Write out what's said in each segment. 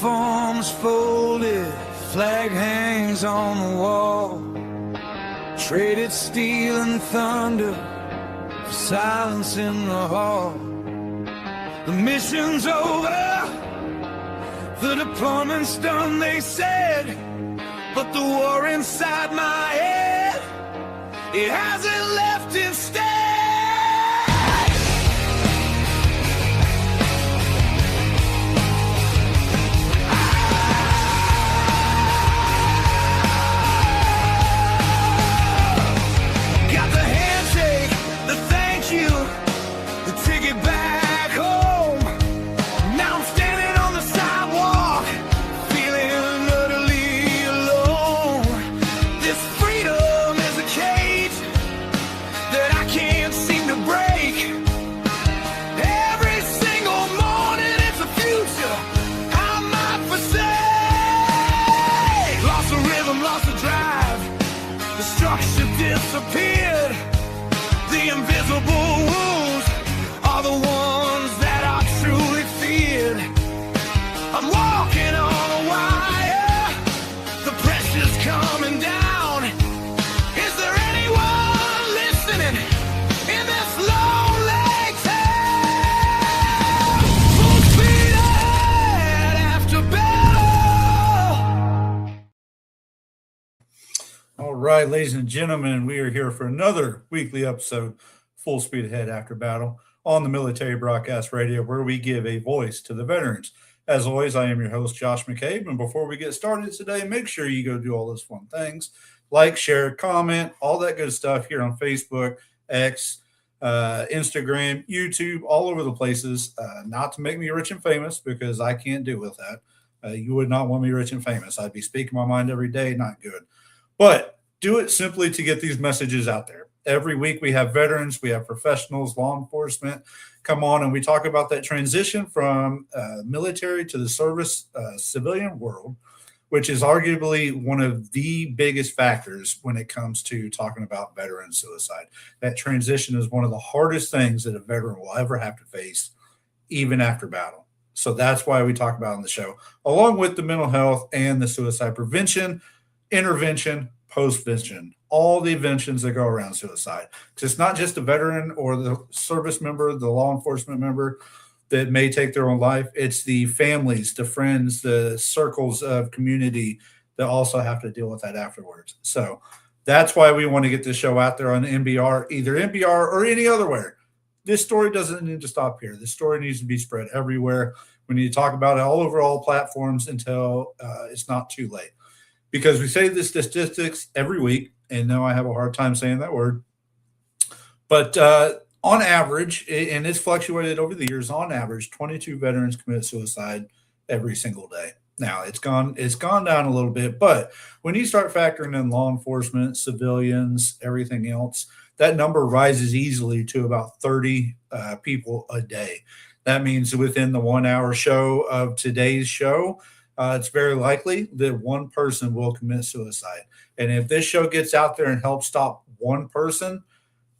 Uniforms folded, flag hangs on the wall. Traded steel and thunder for silence in the hall. The mission's over, the deployment's done, they said. But the war inside my head, it hasn't left its stain. Got the handshake, the thank you, the ticket back home. Now I'm standing on the sidewalk, feeling utterly alone. This freedom is a cage that I can't seem to break. Every single morning it's a future I might forsake. Lost the rhythm, lost the drive, the structure disappeared. The invisible wounds are the ones that I truly feared. I'm walking on a wire, the pressure's coming down. Is there anyone listening in this lonely town? Full speed ahead after battle. All right, ladies and gentlemen, we are here for another weekly episode, Full Speed Ahead After Battle, on the Military Broadcast Radio, where we give a voice to the veterans. As always, I am your host, Josh McCabe, and before we get started today, make sure you go do all those fun things, like, share, comment, all that good stuff here on Facebook, X, Instagram, YouTube, all over the places, not to make me rich and famous, because I can't do with that. You would not want me rich and famous. I'd be speaking my mind every day, not good. But do it simply to get these messages out there. Every week we have veterans, we have professionals, law enforcement come on, and we talk about that transition from military to the service civilian world, which is arguably one of the biggest factors when it comes to talking about veteran suicide. That transition is one of the hardest things that a veteran will ever have to face, even after battle. So that's why we talk about it on the show, along with the mental health and the suicide prevention, intervention, postvention, all the inventions that go around suicide. Because it's not just the veteran or the service member, the law enforcement member that may take their own life. It's the families, the friends, the circles of community that also have to deal with that afterwards. So that's why we want to get this show out there on NBR, either NBR or any other where. This story doesn't need to stop here. This story needs to be spread everywhere. We need to talk about it all over all platforms until it's not too late. Because we say the statistics every week, and now I have a hard time saying that word. But on average, and it's fluctuated over the years, on average, 22 veterans commit suicide every single day. Now, it's gone down a little bit, but when you start factoring in law enforcement, civilians, everything else, that number rises easily to about 30 people a day. That means within the 1 hour show of today's show, it's very likely that one person will commit suicide. And if this show gets out there and helps stop one person,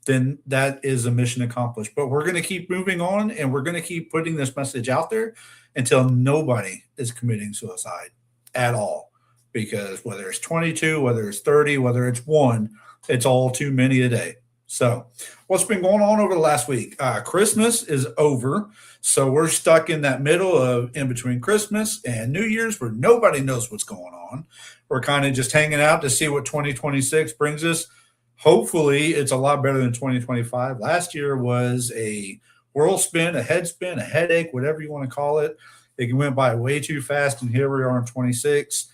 then that is a mission accomplished. But we're going to keep moving on, and we're going to keep putting this message out there until nobody is committing suicide at all. Because whether it's 22, whether it's 30, whether it's one, it's all too many a day. So what's been going on over the last week? Christmas is over. So we're stuck in that middle of in between Christmas and New Year's where nobody knows what's going on. We're kind of just hanging out to see what 2026 brings us. Hopefully it's a lot better than 2025. Last year was a whirl spin, a head spin, a headache, whatever you want to call it. It went by way too fast. And here we are in 26,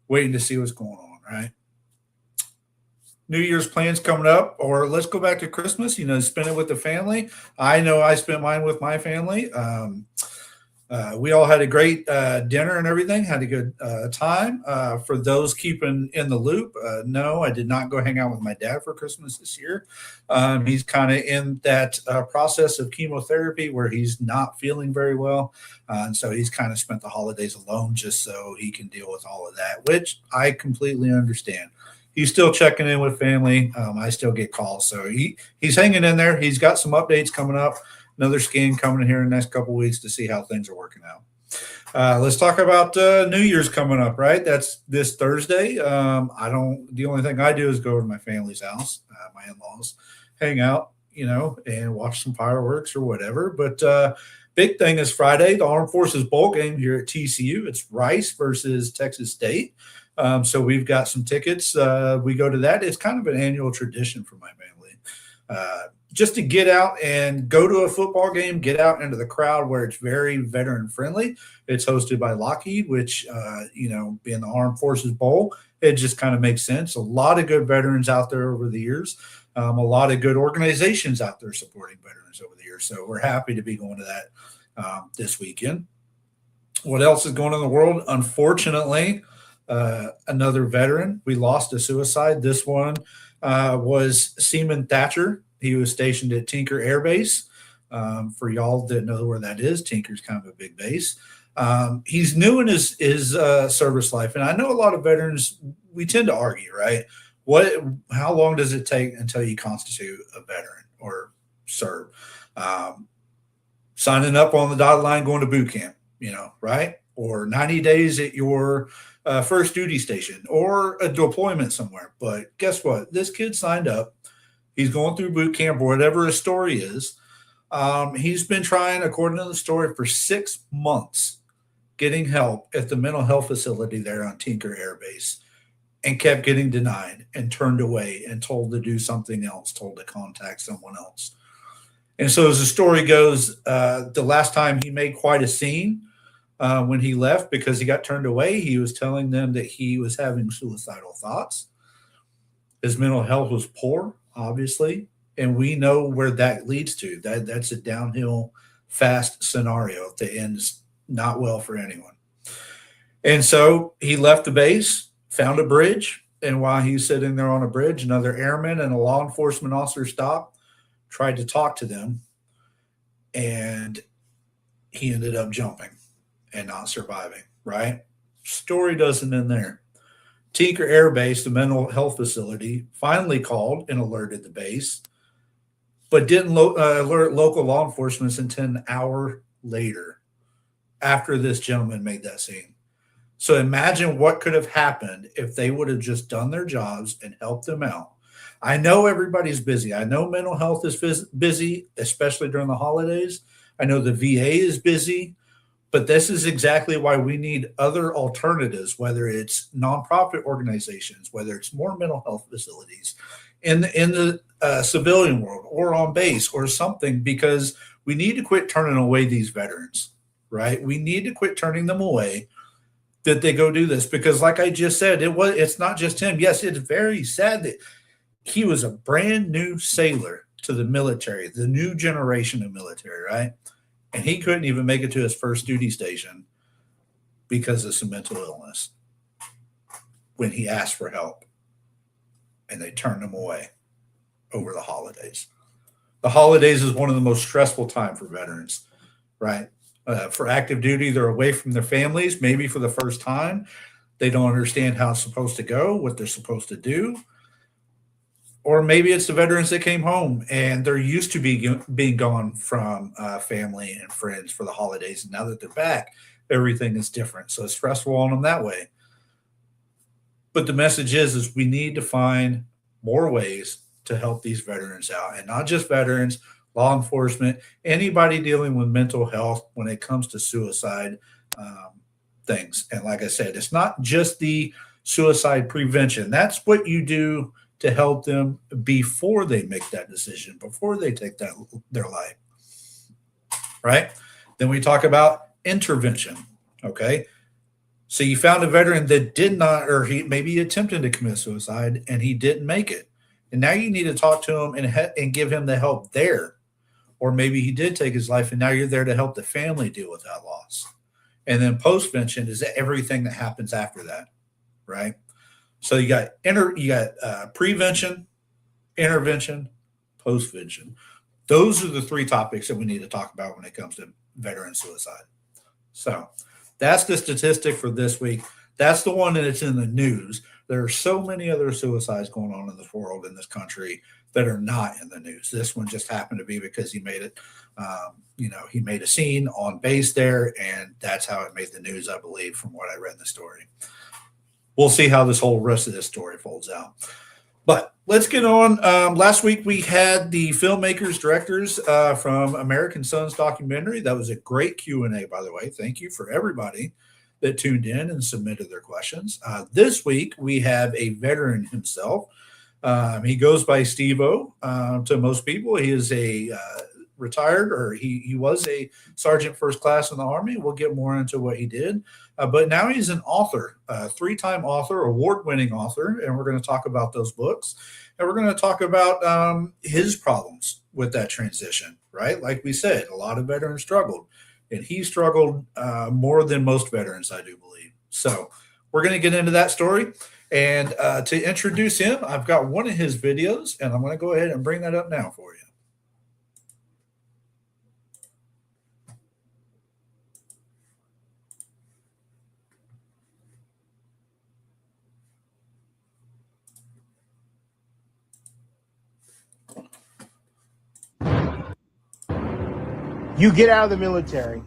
waiting to see what's going on, right? New Year's plans coming up, or let's go back to Christmas, spend it with the family. I know I spent mine with my family. We all had a great dinner and everything, had a good time. For those keeping in the loop, no, I did not go hang out with my dad for Christmas this year. He's kind of in that process of chemotherapy where he's not feeling very well. And so he's kind of spent the holidays alone just so he can deal with all of that, which I completely understand. He's still checking in with family. I still get calls. So he's hanging in there. He's got some updates coming up. Another scan coming in here in the next couple of weeks to see how things are working out. Let's talk about New Year's coming up, right? That's this Thursday. The only thing I do is go over to my family's house, my in-laws, hang out, and watch some fireworks or whatever. But big thing is Friday, the Armed Forces Bowl game here at TCU. It's Rice versus Texas State. So we've got some tickets. We go to that. It's kind of an annual tradition for my family. Just to get out and go to a football game, get out into the crowd where it's very veteran friendly. It's hosted by Lockheed, which, being the Armed Forces Bowl, it just kind of makes sense. A lot of good veterans out there over the years. A lot of good organizations out there supporting veterans over the years. So we're happy to be going to that this weekend. What else is going on in the world? Unfortunately, another veteran. We lost to suicide. This one was Seaman Thatcher. He was stationed at Tinker Air Base. For y'all that know where that is, Tinker's kind of a big base. He's new in his service life, and I know a lot of veterans. We tend to argue, right? How long does it take until you constitute a veteran or serve? Signing up on the dotted line, going to boot camp, right? Or 90 days at your first duty station, or a deployment somewhere. But guess what? This kid signed up. He's going through boot camp, or whatever his story is. He's been trying, according to the story, for 6 months, getting help at the mental health facility there on Tinker Air Base, and kept getting denied and turned away and told to do something else, told to contact someone else. And so as the story goes, the last time he made quite a scene when he left because he got turned away, he was telling them that he was having suicidal thoughts. His mental health was poor, obviously, and we know where that leads to. That's a downhill fast scenario that ends not well for anyone. And so he left the base, found a bridge, and while he's sitting there on a bridge, another airman and a law enforcement officer stopped, tried to talk to them, and he ended up jumping and not surviving, right? Story doesn't end there. Tinker Air Base, the mental health facility, finally called and alerted the base, but didn't alert local law enforcement until an hour later after this gentleman made that scene. So imagine what could have happened if they would have just done their jobs and helped them out. I know everybody's busy. I know mental health is busy, especially during the holidays. I know the VA is busy. But this is exactly why we need other alternatives, whether it's nonprofit organizations, whether it's more mental health facilities in the civilian world or on base or something, because we need to quit turning away these veterans, right? We need to quit turning them away that they go do this, because like I just said, it's not just him. Yes, it's very sad that he was a brand new sailor to the military, the new generation of military, right? And he couldn't even make it to his first duty station because of some mental illness when he asked for help, and they turned him away over the holidays. The holidays is one of the most stressful time for veterans, right? For active duty, they're away from their families, maybe for the first time. They don't understand how it's supposed to go, what they're supposed to do. Or maybe it's the veterans that came home and they're used to being gone from family and friends for the holidays. And now that they're back, everything is different. So it's stressful on them that way. But the message is we need to find more ways to help these veterans out. And not just veterans, law enforcement, anybody dealing with mental health when it comes to suicide things. And like I said, it's not just the suicide prevention. That's what you do to help them before they make that decision, before they take their life, right? Then we talk about intervention, okay? So you found a veteran that did not, or he maybe attempted to commit suicide and he didn't make it. And now you need to talk to him and give him the help there. Or maybe he did take his life and now you're there to help the family deal with that loss. And then postvention is everything that happens after that, right? So you got prevention, intervention, postvention. Those are the three topics that we need to talk about when it comes to veteran suicide. So that's the statistic for this week. That's the one that's in the news. There are so many other suicides going on in this world, in this country, that are not in the news. This one just happened to be because he made it. He made a scene on base there, and that's how it made the news, I believe, from what I read in the story. We'll see how this whole rest of this story folds out. But let's get on. Last week we had the filmmakers, directors from American Sons documentary. That was a great Q&A, by the way. Thank you for everybody that tuned in and submitted their questions. This week we have a veteran himself. He goes by Stevo to most people. He is a retired, or he was a sergeant first class in the Army. We'll get more into what he did. But now he's an author, a 3-time author, award-winning author, and we're going to talk about those books. And we're going to talk about his problems with that transition, right? Like we said, a lot of veterans struggled, and he struggled more than most veterans, I do believe. So we're going to get into that story. And to introduce him, I've got one of his videos, and I'm going to go ahead and bring that up now for you. You get out of the military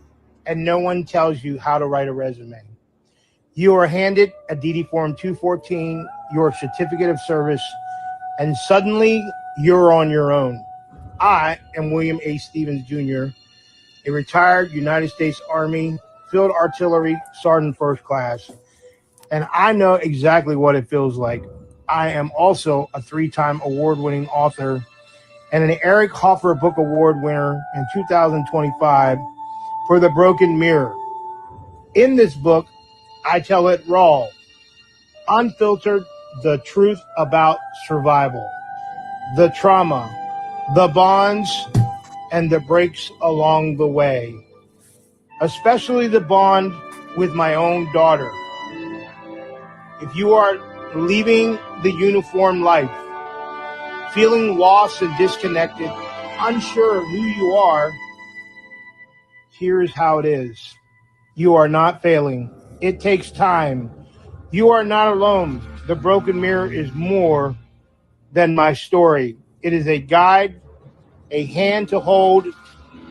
and no one tells you how to write a resume. You are handed a DD Form 214, your certificate of service, and suddenly you're on your own. I am William A. Stevens, Jr., a retired United States Army Field Artillery Sergeant First Class, and I know exactly what it feels like. I am also a 3-time award-winning author and an Eric Hoffer Book Award winner in 2025 for The Broken Mirror. In this book, I tell it raw, unfiltered, the truth about survival, the trauma, the bonds, and the breaks along the way, especially the bond with my own daughter. If you are leaving the uniform life, feeling lost and disconnected, unsure of who you are, here's how it is. You are not failing. It takes time. You are not alone. The Broken Mirror is more than my story. It is a guide, a hand to hold,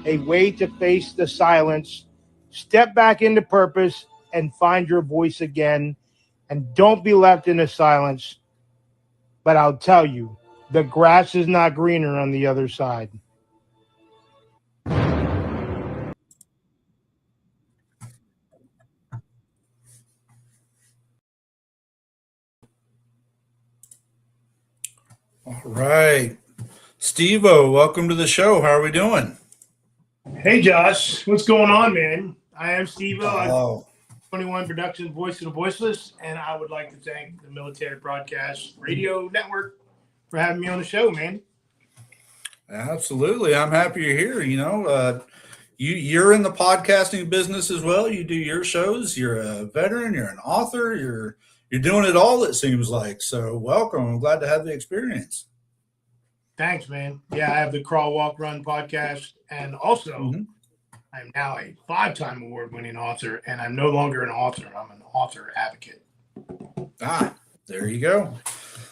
a way to face the silence, step back into purpose, and find your voice again. And don't be left in the silence. But I'll tell you, the grass is not greener on the other side. All right. Stevo, welcome to the show. How are we doing? Hey, Josh. What's going on, man? I am Stevo. Oh. 21 Production, Voice of the Voiceless, and I would like to thank the Military Broadcast Radio Network for having me on the show, man. Absolutely. I'm happy you're here. You're in the podcasting business as well. You do your shows. You're a veteran. You're an author. You're doing it all, it seems like. So welcome. I'm glad to have the experience. Thanks, man. Yeah, I have the Crawl, Walk, Run podcast, and also I'm now a 5-time award-winning author, and I'm no longer an author. I'm an author advocate. There you go.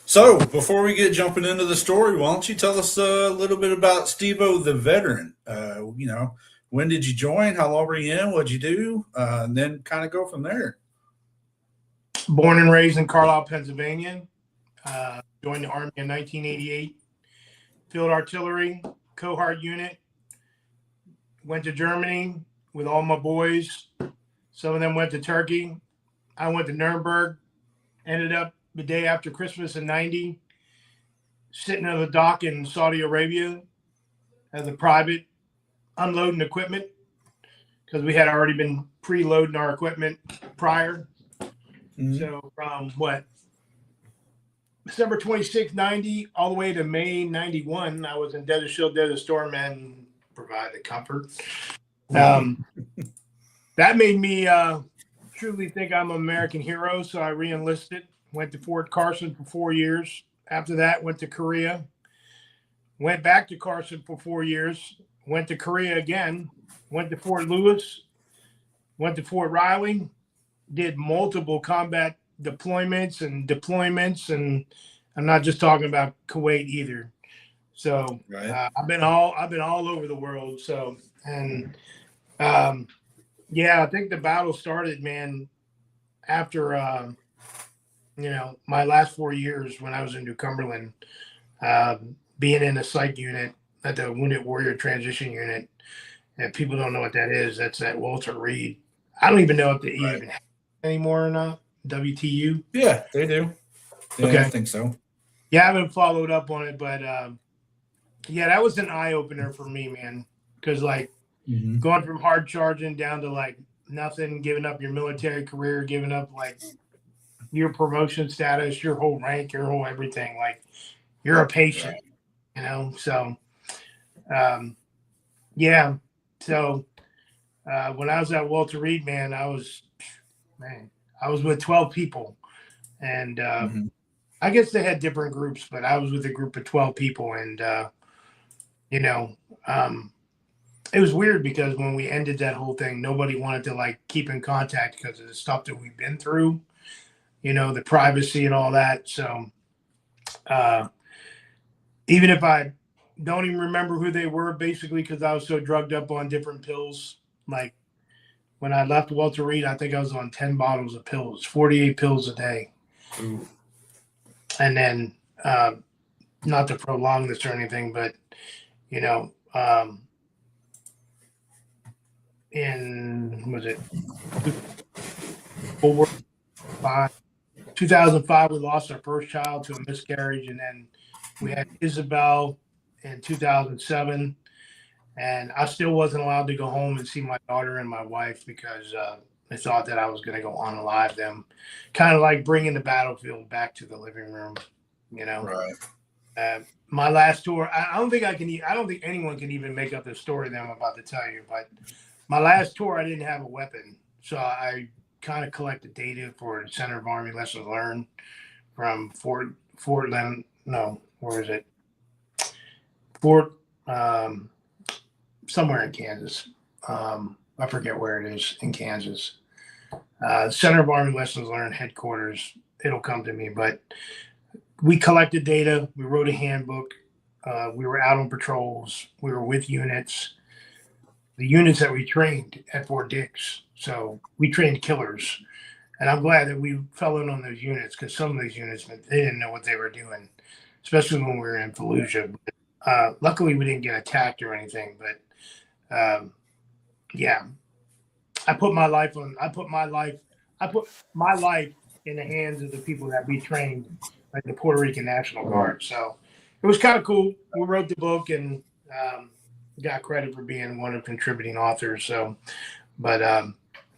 So before we get jumping into the story, why don't you tell us a little bit about Stevo the veteran? When did you join? How long were you in? What'd you do? And then kind of go from there. Born and raised in Carlisle, Pennsylvania. Joined the Army in 1988. Field Artillery, cohort unit. Went to Germany with all my boys. Some of them went to Turkey. I went to Nuremberg. Ended up the day after Christmas in 90, sitting on the dock in Saudi Arabia as a private, unloading equipment because we had already been preloading our equipment prior. So from December 26, 90, all the way to May 91, I was in Desert Shield, Desert Storm, and provided comfort. That made me truly think I'm an American hero, so I re-enlisted. Went to Fort Carson for 4 years. After that, went to Korea. Went back to Carson for 4 years. Went to Korea again. Went to Fort Lewis. Went to Fort Riley. Did multiple combat deployments and deployments, and I'm not just talking about Kuwait either. So Right. I've been all over the world. So and um, yeah, I think the battle started, man, after my last 4 years when I was in New Cumberland, being in the psych unit at the Wounded Warrior Transition Unit. And people don't know what that is. That's at Walter Reed. I don't even know if they Right. even have it anymore or not. WTU. Yeah, they do. Yeah, Okay. I think so. Yeah, I haven't followed up on it, but yeah, that was an eye opener for me, man. Because like Mhm. going from hard charging down to like nothing, giving up your military career, giving up like your promotion status, your whole rank, your whole everything. Like you're a patient, So, um, yeah. So when I was at Walter Reed, man, I was with 12 people, and Mhm. I guess they had different groups, but I was with a group of 12 people, and you know, um, it was weird because when we ended that whole thing, nobody wanted to like keep in contact because of the stuff that we've been through, the privacy and all that. So uh, even if I don't even remember who they were, basically because I was so drugged up on different pills, like when I left Walter Reed, I think I was on 10 bottles of pills, 48 pills a day. Ooh. And then, not to prolong this or anything, but, you know, um, was it 2005, we lost our first child to a miscarriage. And then we had Isabel in 2007. And I still wasn't allowed to go home and see my daughter and my wife because they thought that I was going to go unalive them, kind of like bringing the battlefield back to the living room, Right. My last tour, I don't think I don't think anyone can even make up the story that I'm about to tell you, but my last tour, I didn't have a weapon. So I kind of collected data for the Center of Army Lessons Learned from Fort no, where is it? Fort, somewhere in Kansas. I forget where it is in Kansas. Center of Army Lessons Learned headquarters. It'll come to me, but we collected data. We wrote a handbook. We were out on patrols. We were with units. The units that we trained at Fort Dix. So we trained killers, and I'm glad that we fell in on those units because some of these units they didn't know what they were doing, especially when we were in Fallujah. Luckily, we didn't get attacked or anything, but yeah, I put my life in the hands of the people that we trained, like the Puerto Rican National Guard. So it was kind of cool. We wrote the book and got credit for being one of contributing authors. So, but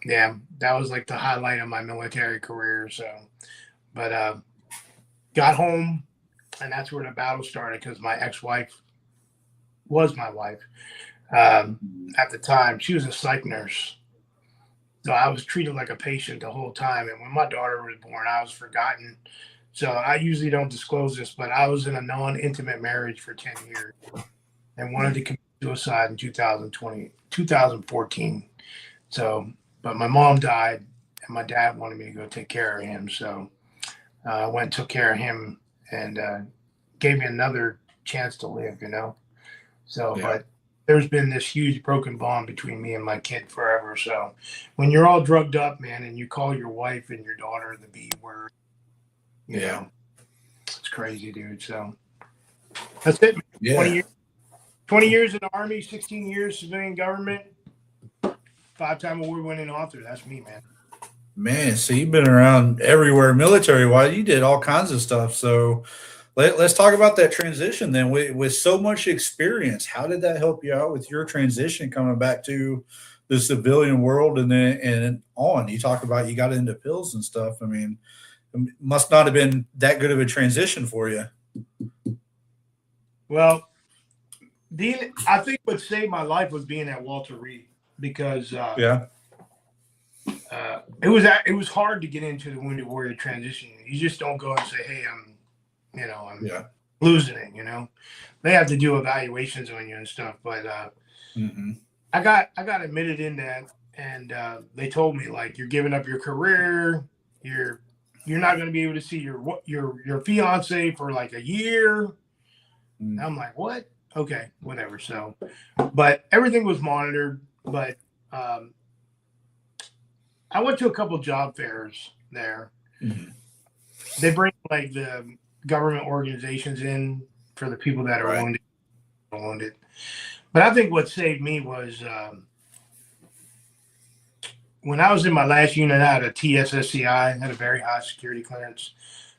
yeah, that was like the highlight of my military career. So, but got home, and that's where the battle started because my ex-wife was my wife. At the time, she was a psych nurse. So I was treated like a patient the whole time. And when my daughter was born, I was forgotten. So I usually don't disclose this, but I was in a non-intimate marriage for 10 years and wanted to commit suicide in 2014. So, but my mom died and my dad wanted me to go take care of him. So I went and took care of him and gave me another chance to live. So, Yeah. but there's been this huge broken bond between me and my kid forever. So when you're all drugged up, man, and you call your wife and your daughter the B word, you know, it's crazy, dude. So that's it. Yeah. 20 years in the Army, 16 years civilian government, 5-time award-winning author. That's me, man. Man, so you've been around everywhere military-wise. You did all kinds of stuff. So let's talk about that transition then. With so much experience, how did that help you out with your transition coming back to the civilian world and then and on? You talk about you got into pills and stuff. I mean, it must not have been that good of a transition for you. Well, I think what saved my life was being at Walter Reed because Yeah. it was hard to get into the Wounded Warrior transition. You just don't go and say, "Hey, I'm Yeah. losing it." They have to do evaluations on you and stuff. But Mm-hmm. I got admitted in that, and they told me like, "You're giving up your career. You're you're not going to be able to see your fiance for like a year. Mm. I'm like, what? Okay, whatever. So, but everything was monitored. But I went to a couple job fairs there. Mhm. They bring like the government organizations in for the people that are Right. wounded. But I think what saved me was when I was in my last unit, I had a TSSCI, had a very high security clearance.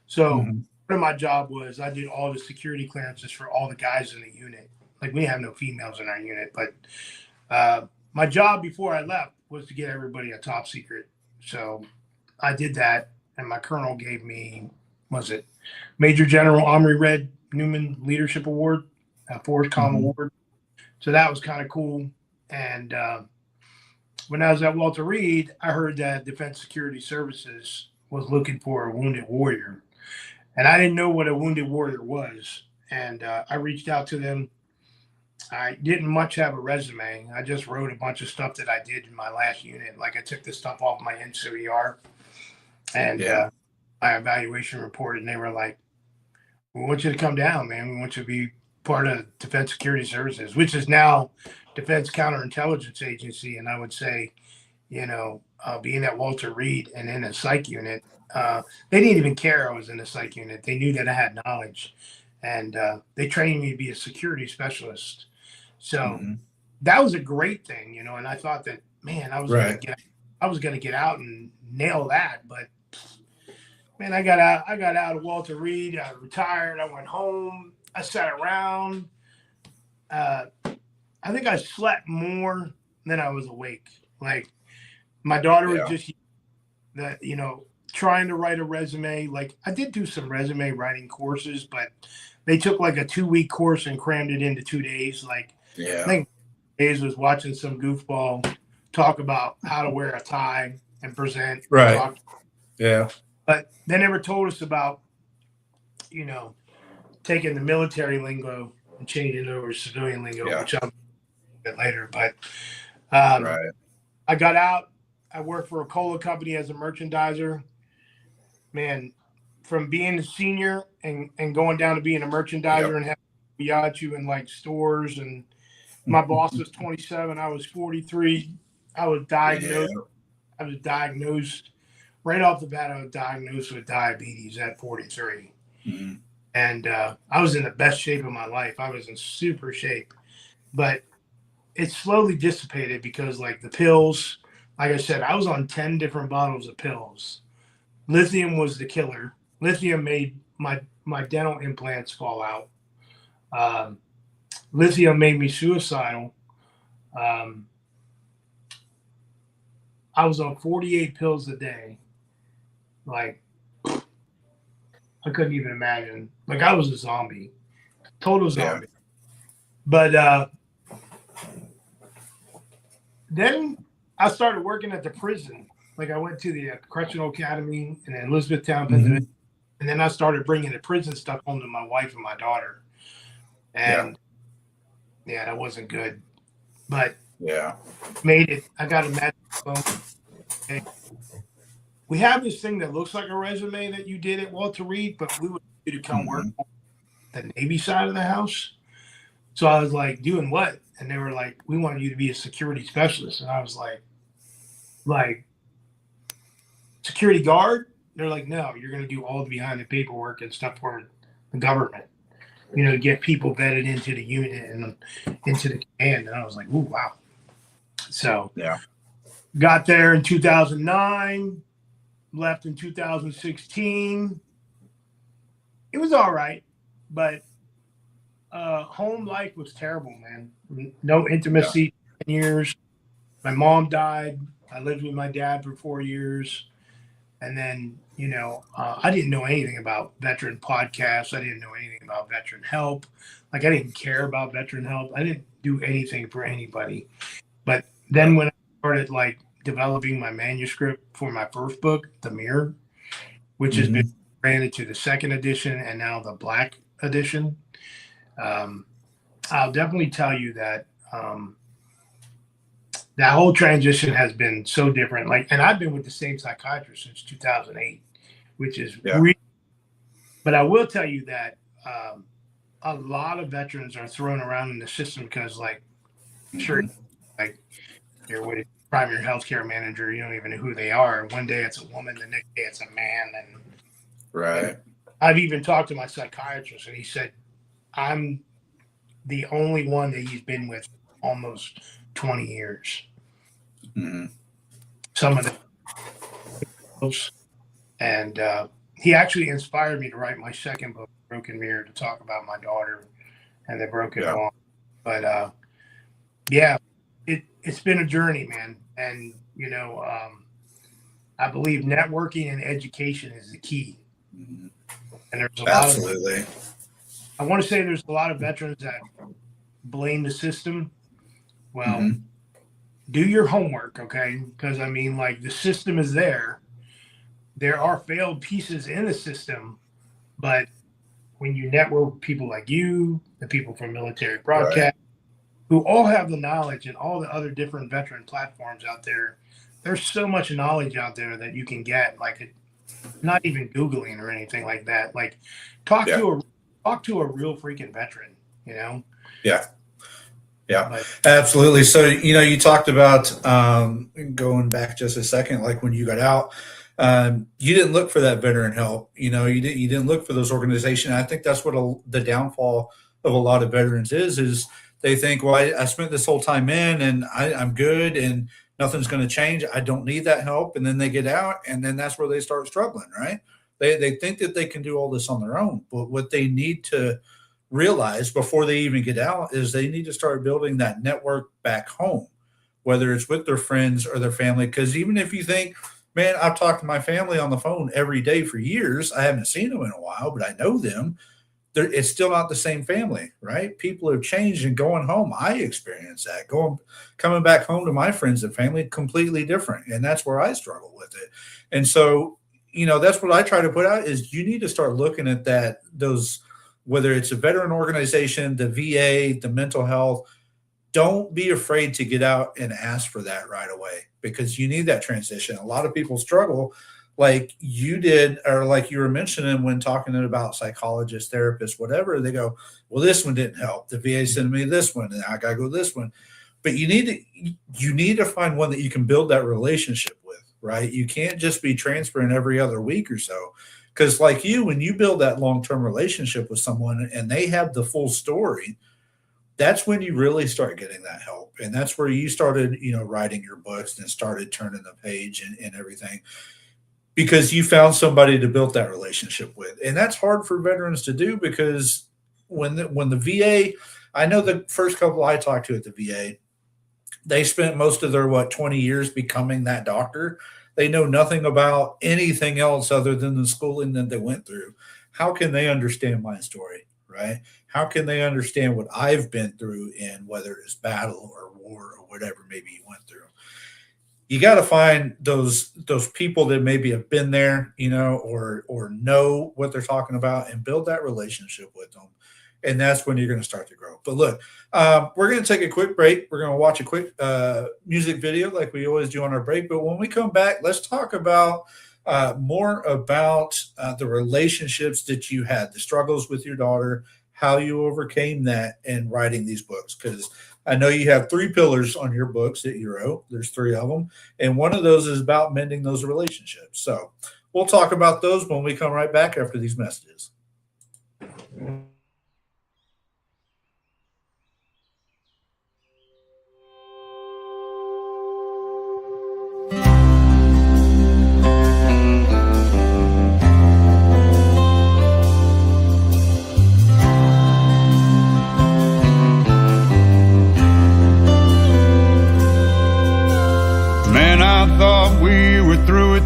So Mhm. part of my job was I did all the security clearances for all the guys in the unit. Like we have no females in our unit, but my job before I left was to get everybody a top secret. So I did that, and my colonel gave me, was it Major General Omri Red Newman Leadership Award, a Force Com Mhm. Award. So that was kind of cool. And when I was at Walter Reed, I heard that Defense Security Services was looking for a wounded warrior. And I didn't know what a wounded warrior was. And I reached out to them. I didn't much have a resume. I just wrote a bunch of stuff that I did in my last unit. Like I took this stuff off my NCER and Yeah. my evaluation report, and they were like, "We want you to come down, man. We want you to be part of Defense Security Services, which is now Defense Counterintelligence Agency." And I would say, being at Walter Reed and in a psych unit, they didn't even care I was in a psych unit. They knew that I had knowledge, and they trained me to be a security specialist. So Mhm. that was a great thing, and I thought that, man, Right. I was gonna get out and nail that, but man, I got out of Walter Reed. I retired. I went home. I sat around. Uh, I think I slept more than I was awake. Like my daughter was Yeah. just that, trying to write a resume. Like I did do some resume writing courses, but they took like a 2-week course and crammed it into 2 days. Like I Yeah. think days was watching some goofball talk about how to wear a tie and present and Right. talk, Yeah. but they never told us about, taking the military lingo and changing it over to civilian lingo, Yeah. which I'll get later. But um, Right. I got out. I worked for a cola company as a merchandiser. Man, from being a senior and going down to being a merchandiser Yep. and having to yacht you in like stores, and my boss was 27, I was 43. I was diagnosed. Yeah. I was diagnosed right off the bat. I was diagnosed with diabetes at 43. Mhm. And I was in the best shape of my life. I was in super shape, but it slowly dissipated because, like the pills, like I said, I was on 10 different bottles of pills. Lithium was the killer. Lithium made my dental implants fall out. Um, Lithium made me suicidal. Um, I was on 48 pills a day. Like I couldn't even imagine. Like I was a zombie, total Yeah. zombie. But then I started working at the prison. Like I went to the correctional academy in Elizabethtown, Pennsylvania, Mhm. and then I started bringing the prison stuff home to my wife and my daughter. Yeah. And yeah, that wasn't good, but Yeah. made it. I got a magic phone. Okay. We have this thing that looks like a resume that you did at Walter Reed, but we would you to come work Mhm. on the Navy side of the house. So I was like, doing what? And they were like, we want you to be a security specialist. And I was like security guard? They're like, no, you're going to do all the behind the paperwork and stuff for the government, get people vetted into the unit and into the command. And I was like, ooh, wow. So Yeah. got there in 2009, left in 2016. It was all right, but home life was terrible, man. No Yeah. intimacy for 10 years. My mom died. I lived with my dad for 4 years. And then, I didn't know anything about veteran podcasts. I didn't know anything about veteran help. Like, I didn't care about veteran help. I didn't do anything for anybody. But then Yeah. when I started, like, developing my manuscript for my first book, The Mirror, which has been Mhm. branded to the second edition and now the black edition, I'll definitely tell you that that whole transition has been so different. Like, and I've been with the same psychiatrist since 2008. which is Yeah. really. But I will tell you that a lot of veterans are thrown around in the system because, like, sure, like you're with a primary healthcare manager, you don't even know who they are. One day it's a woman, the next day it's a man, and Right. I've even talked to my psychiatrist, and he said I'm the only one that he's been with almost 20 years. Mm-hmm. Some of the and he actually inspired me to write my second book, Broken Mirror, to talk about my daughter and the broken home. But yeah, it's been a journey, man. And you know, I believe networking and education is the key. Mm-hmm. And there's a Absolutely. I want to say there's a lot of veterans that blame the system. Well, Mm-hmm. do your homework, okay? Because I mean, like, the system is there. There are failed pieces in the system, but when you network with people like you, the people from Military Broadcast, who all have the knowledge, and all the other different veteran platforms out there, there's so much knowledge out there that you can get, like, not even Googling or anything like that. Like, talk to a real freaking veteran, you know? Yeah. Yeah, absolutely. So, you know, you talked about going back just a second, like when you got out, you didn't look for that veteran help. You know, you didn't look for those organizations. I think that's what the downfall of a lot of veterans is they think, well, I spent this whole time in and I'm good and nothing's going to change. I don't need that help. And then they get out, and then that's where they start struggling, right? They think that they can do all this on their own, but what they need to realize before they even get out is they need to start building that network back home, whether it's with their friends or their family. Because even if you think, man, I've talked to my family on the phone every day for years, I haven't seen them in a while, but I know them, it's still not the same family, right? People have changed, and going home, I experienced that. Coming back home to my friends and family, completely different. And that's where I struggle with it. And so, you know, that's what I try to put out is you need to start looking at those, whether it's a veteran organization, the VA, the mental health. Don't be afraid to get out and ask for that right away, because you need that transition. A lot of people struggle like you did, or like you were mentioning when talking about psychologists, therapists, whatever. They go, well, this one didn't help. The VA sent me this one, and I got to go this one. But you need to find one that you can build that relationship with, right? You can't just be transferring every other week or so. Because like you, when you build that long-term relationship with someone and they have the full story, that's when you really start getting that help. And that's where you started, you know, writing your books and started turning the page and everything, because you found somebody to build that relationship with. And that's hard for veterans to do, because when the VA, I know the first couple I talked to at the VA, they spent most of their, 20 years becoming that doctor. They know nothing about anything else other than the schooling that they went through. How can they understand my story, right? How can they understand what I've been through, in whether it's battle or war or whatever maybe you went through? You got to find those people that maybe have been there, you know, or know what they're talking about, and build that relationship with them. And that's when you're going to start to grow. But look, we're going to take a quick break. We're going to watch a quick music video like we always do on our break. But when we come back, let's talk about more about the relationships that you had, the struggles with your daughter, how you overcame that in writing these books. Because I know you have 3 pillars on your books that you wrote. There's 3 of them. And one of those is about mending those relationships. So we'll talk about those when we come right back after these messages.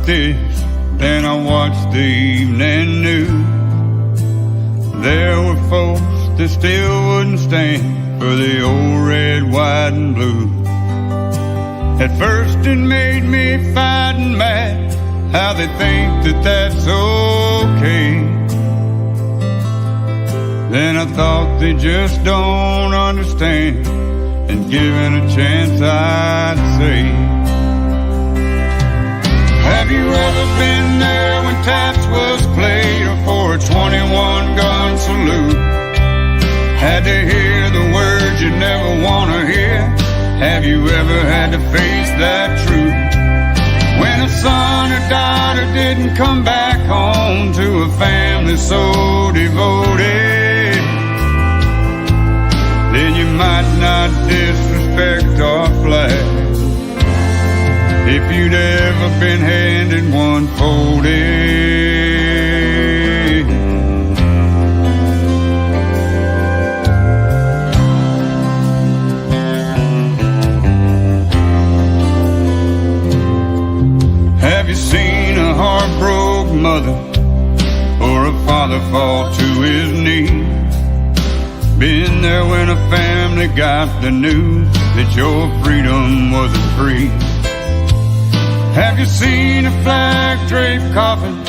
This, then I watched the evening news. There were folks that still wouldn't stand for the old red, white, and blue. At first it made me fight and mad, how they think that that's okay. Then I thought they just don't understand, and given a chance I'd say, have you ever been there when taps was played for a 21 gun salute. Had to hear the words you never want to hear. Have you ever had to face that truth? When a son or daughter didn't come back home to a family so devoted, then you might not disrespect our flag. If you'd ever been handed one folded. Have you seen a heartbroken mother or a father fall to his knees? Been there when a family got the news that your freedom wasn't free? Have you seen a flag draped coffin?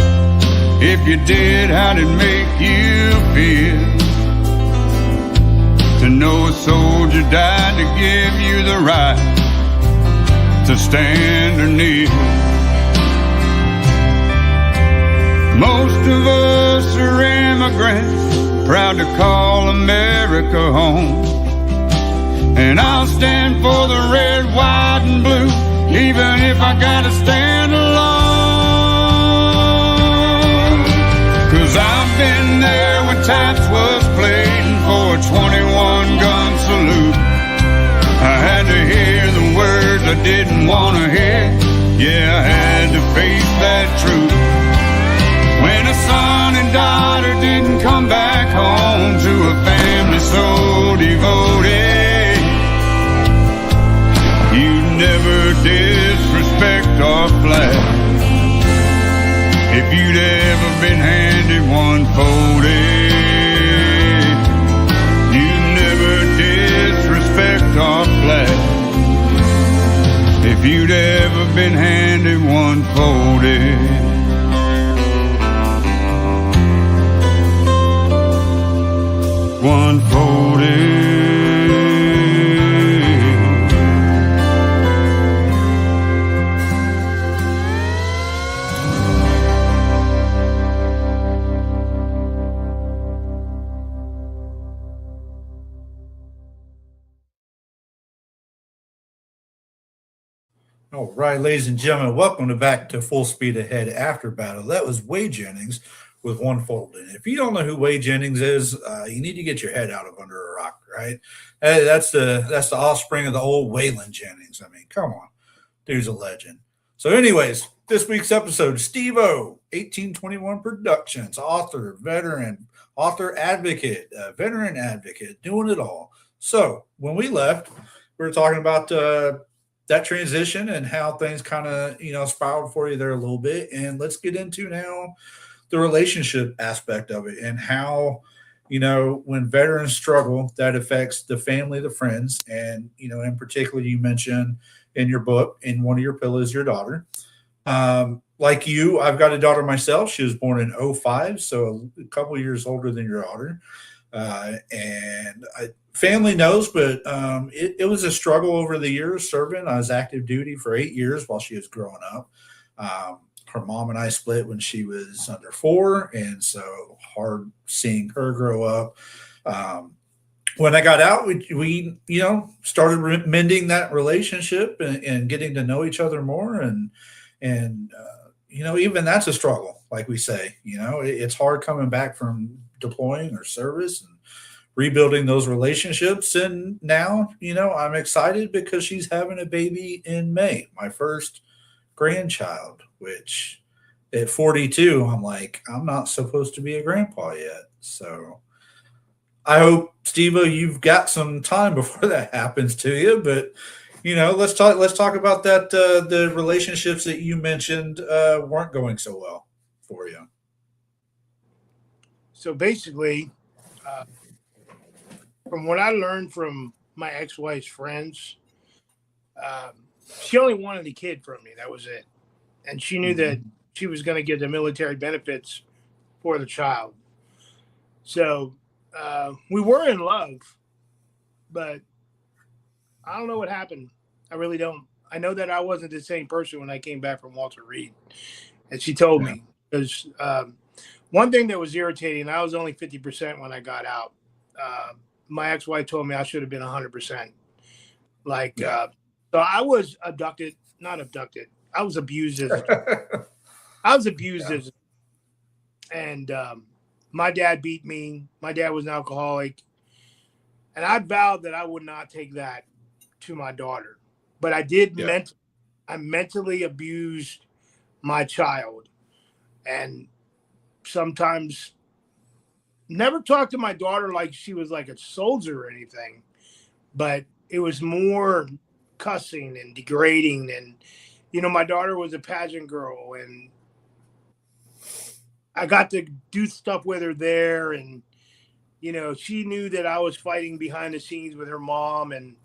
If you did, how'd it make you feel to know a soldier died to give you the right to stand or kneel? Most of us are immigrants, proud to call America home. And I'll stand for the red, white, and blue, even if I gotta stand alone. 'Cause I've been there when taps was played for a 21 gun salute. I had to hear the words I didn't want to hear. Yeah, I had to face that truth. When a son and daughter didn't come back home to a family so devoted, you never disrespect our flag. If you'd ever been handed one folded, you never disrespect our flag. If you'd ever been handed one folded. One folded. All right, ladies and gentlemen, welcome back to Full Speed Ahead After Battle. That was Wade Jennings with One Folded. If you don't know who Wade Jennings is, you need to get your head out of under a rock, right? Hey, that's the offspring of the old Waylon Jennings. I mean, come on, dude's a legend. So, anyways, this week's episode, Stevo, 1821 Productions, author, veteran, author advocate, veteran advocate, doing it all. So, when we left, we were talking about that transition and how things kind of spiraled for you there a little bit, and let's get into now the relationship aspect of it and how when veterans struggle, that affects the family, the friends, and in particular, you mentioned in your book, in one of your pillars, your daughter. Like you, I've got a daughter myself. She was born in 2005, so a couple of years older than your daughter. And family knows, but it was a struggle over the years serving. I was active duty for 8 years while she was growing up. Her mom and I split when she was under 4, and so hard seeing her grow up. When I got out, we started mending that relationship and getting to know each other more, and even that's a struggle. Like we say, it's hard coming back from deploying or service and rebuilding those relationships. And now, I'm excited because she's having a baby in May, my first grandchild, which at 42, I'm like, I'm not supposed to be a grandpa yet. So I hope, Stevo, you've got some time before that happens to you. But let's talk about that. The relationships that you mentioned weren't going so well for you. So basically, from what I learned from my ex-wife's friends, she only wanted a kid from me. That was it. And she knew that she was going to get the military benefits for the child. So we were in love, but I don't know what happened. I really don't. I know that I wasn't the same person when I came back from Walter Reed. And she told me. because one thing that was irritating, I was only 50% when I got out. My ex-wife told me I should have been 100%. Like, so I was not abducted. I was abused as and my dad beat me. My dad was an alcoholic. And I vowed that I would not take that to my daughter. But I did I mentally abused my child. And sometimes never talked to my daughter like she was like a soldier or anything. But it was more cussing and degrading. And, you know, my daughter was a pageant girl. And I got to do stuff with her there. And, you know, she knew that I was fighting behind the scenes with her mom. And,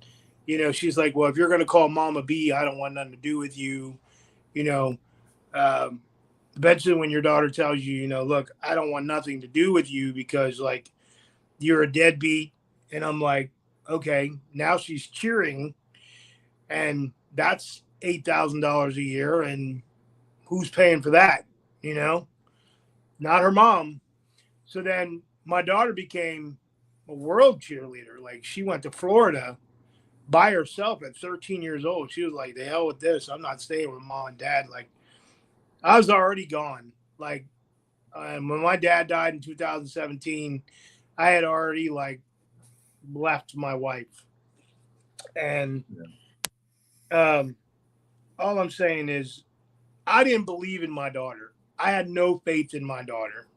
you know, she's like, well, if you're going to call Mama B, I don't want nothing to do with you. You know, eventually when your daughter tells you, you know, look, I don't want nothing to do with you because, like, you're a deadbeat. And I'm like, okay, now she's cheering. And that's $8,000 a year. And who's paying for that? You know, not her mom. So then my daughter became a world cheerleader. Like, she went to Florida by herself at 13 years old. She was like, the hell with this. I'm not staying with mom and dad. Like, I was already gone. Like, when my dad died in 2017, I had already, like, left my wife. And all I'm saying is I didn't believe in my daughter. I had no faith in my daughter.